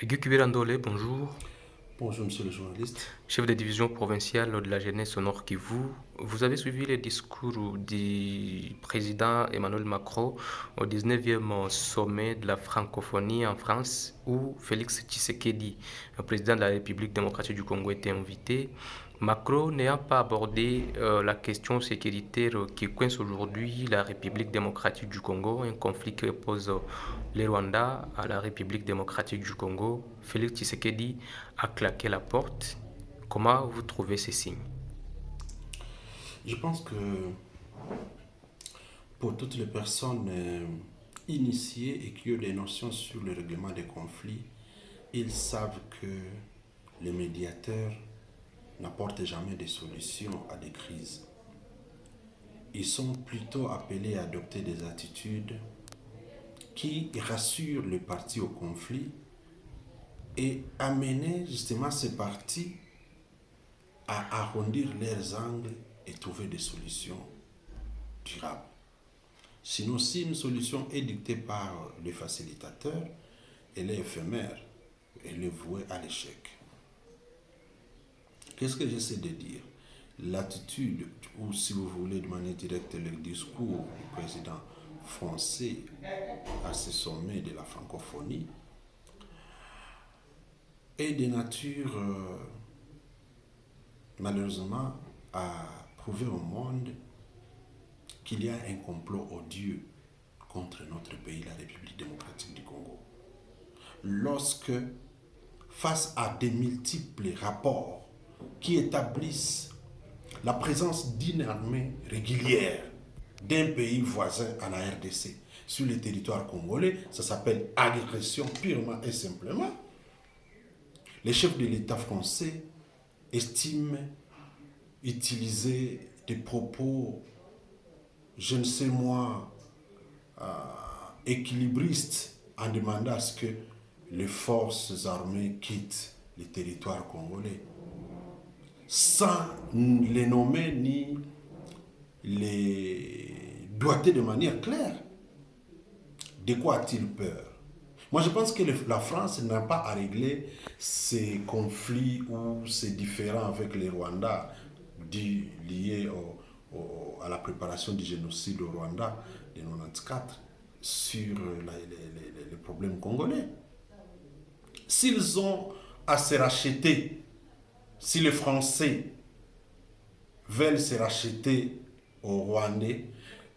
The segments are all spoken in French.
Guy Kubirandole, bonjour. Bonjour, monsieur le journaliste. Chef de division provinciale de la jeunesse au Nord Kivu. Vous avez suivi le discours du président Emmanuel Macron au 19e sommet de la francophonie en France où Félix Tshisekedi, le président de la République démocratique du Congo, était invité. Macron n'ayant pas abordé la question sécuritaire qui coince aujourd'hui la République démocratique du Congo, un conflit qui oppose le Rwanda à la République démocratique du Congo, Félix Tshisekedi a claqué la porte. Comment vous trouvez ces signes? Je pense que pour toutes les personnes initiées et qui ont des notions sur le règlement des conflits, ils savent que les médiateurs n'apportent jamais des solutions à des crises. Ils sont plutôt appelés à adopter des attitudes qui rassurent le parti au conflit et amener justement ces partis à arrondir leurs angles et trouver des solutions durables. Sinon, si une solution est dictée par le facilitateur, elle est éphémère, elle est vouée à l'échec. Qu'est-ce que j'essaie de dire? L'attitude, ou si vous voulez de manière directe, le discours du président français à ce sommet de la francophonie est de nature, malheureusement, à prouver au monde qu'il y a un complot odieux contre notre pays, la République démocratique du Congo. Lorsque, face à des multiples rapports qui établissent la présence d'une armée régulière d'un pays voisin en RDC sur le territoire congolais, ça s'appelle agression purement et simplement, les chefs de l'État français estiment utiliser des propos, je ne sais moi, équilibristes en demandant à ce que les forces armées quittent le territoire congolais sans les nommer ni les doigter de manière claire. De quoi a-t-il peur? Moi, je pense que la France n'a pas à régler ces conflits ou ces différends avec les Rwandais liés à la préparation du génocide au Rwanda de 1994 sur les problèmes congolais. S'ils ont à se racheter, si les Français veulent se racheter aux Rwandais,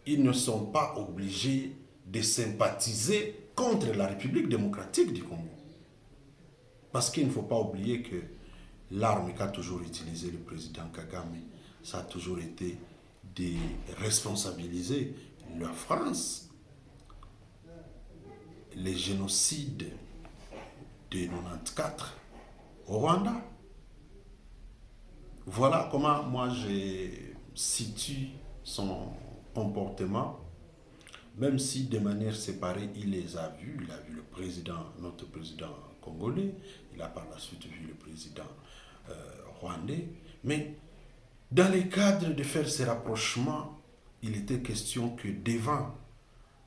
ils ne sont pas obligés de sympathiser contre la République démocratique du Congo. Parce qu'il ne faut pas oublier que l'arme qu'a toujours utilisé le président Kagame, ça a toujours été de responsabiliser la France. Les génocides de 1994 au Rwanda. Voilà comment moi je situe son comportement, même si de manière séparée il les a vus. Il a vu le président, notre président congolais, il a par la suite vu le président rwandais, mais dans le cadre de faire ces rapprochements, il était question que devant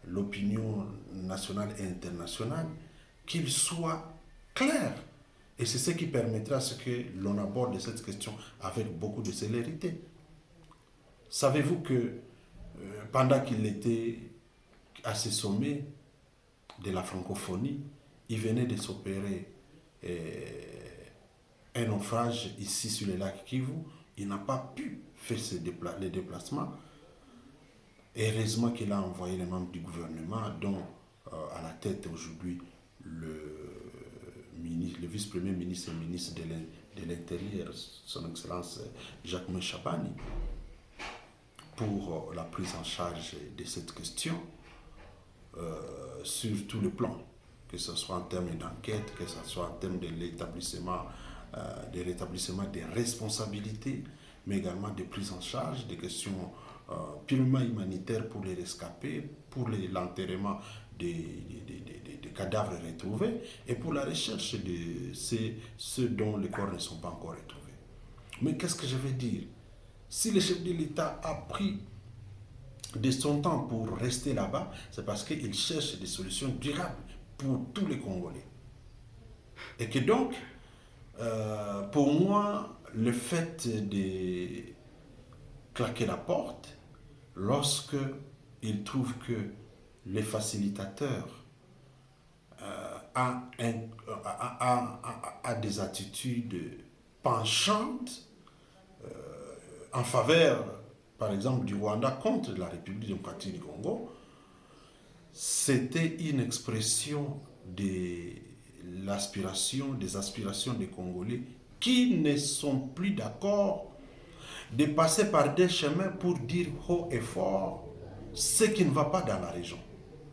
l'opinion nationale et internationale, qu'il soit clair. Et c'est ce qui permettra à ce que l'on aborde cette question avec beaucoup de célérité. Savez-vous que pendant qu'il était à ce sommet de la francophonie, il venait de s'opérer un naufrage ici sur le lac Kivu. Il n'a pas pu faire les déplacements. Et heureusement qu'il a envoyé les membres du gouvernement, dont à la tête aujourd'hui le vice-premier ministre et ministre de l'Intérieur, son Excellence Jacques Chabani, pour la prise en charge de cette question sur tout le plan, que ce soit en termes d'enquête, que ce soit en termes de l'établissement des responsabilités, mais également de prise en charge des questions purement humanitaires pour les rescapés, pour l'enterrement des cadavres retrouvés et pour la recherche de ceux dont les corps ne sont pas encore retrouvés. Mais qu'est-ce que je veux dire? Si le chef de l'État a pris de son temps pour rester là-bas, c'est parce qu'il cherche des solutions durables pour tous les Congolais. Et que donc, pour moi, le fait de claquer la porte, lorsque il trouve que les facilitateurs a, a des attitudes penchantes en faveur, par exemple, du Rwanda contre la République démocratique du Congo, c'était une expression de l'aspiration, des aspirations des Congolais qui ne sont plus d'accord de passer par des chemins pour dire haut et fort ce qui ne va pas dans la région.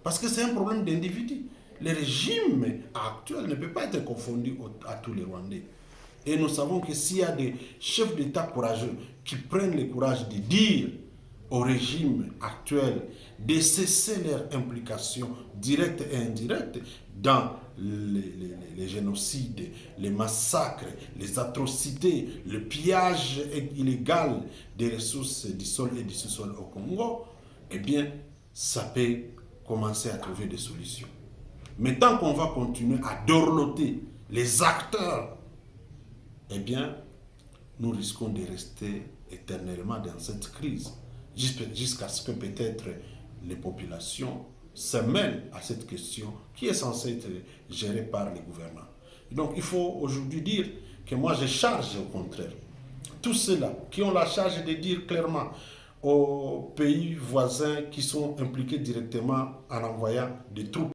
Parce que c'est un problème d'individu. Le régime actuel ne peut pas être confondu à tous les Rwandais. Et nous savons que s'il y a des chefs d'État courageux qui prennent le courage de dire au régime actuel de cesser leur implication directe et indirecte dans les génocides, les massacres, les atrocités, le pillage illégal des ressources du sol et du sous-sol au Congo, eh bien, ça peut commencer à trouver des solutions. Mais tant qu'on va continuer à dorloter les acteurs, eh bien, nous risquons de rester éternellement dans cette crise, jusqu'à ce que peut-être les populations se mêlent à cette question qui est censée être gérée par les gouvernements. Donc il faut aujourd'hui dire que moi je charge au contraire tous ceux-là qui ont la charge de dire clairement aux pays voisins qui sont impliqués directement en envoyant des troupes